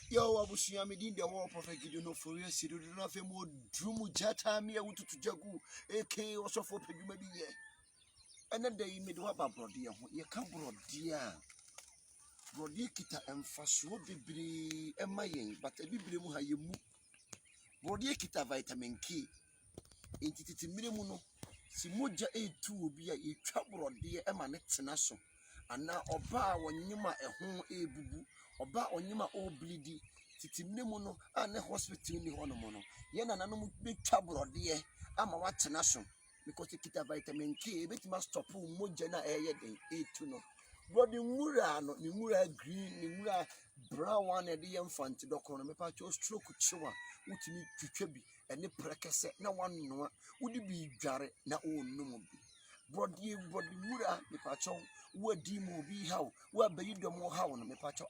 Yo, abusia me din de wo prophet Gideon no for you siru na fe mo drum jata me awututu jagu eke osofo peduma bi ye. Ene da yi me de wa ba brode ho ye ka brode a brode kita emfaso bebre ema yen but bebre mu ha ye mu brode kita vitamin K entititi mire mu no si moja etu obi a etwa brode ema ne tena so ana oba a wonyima ehon ebubu oba onyima oblidi titimne mu no ane hospital ni hono mo no ye na nanom betwa brode ama watena so because kita vitamin K betima stop moja na eye den etu no brode nwura no ni nwura green ni nwura brown one e de yemfant dokoro no mepa cho stroke chiwa utimi twitwa bi ene prekese na wannoa wudi bi dware na onum bi brode nwura mepa cho wadi mo bi hawo wa bayi dom hawo no mepa cho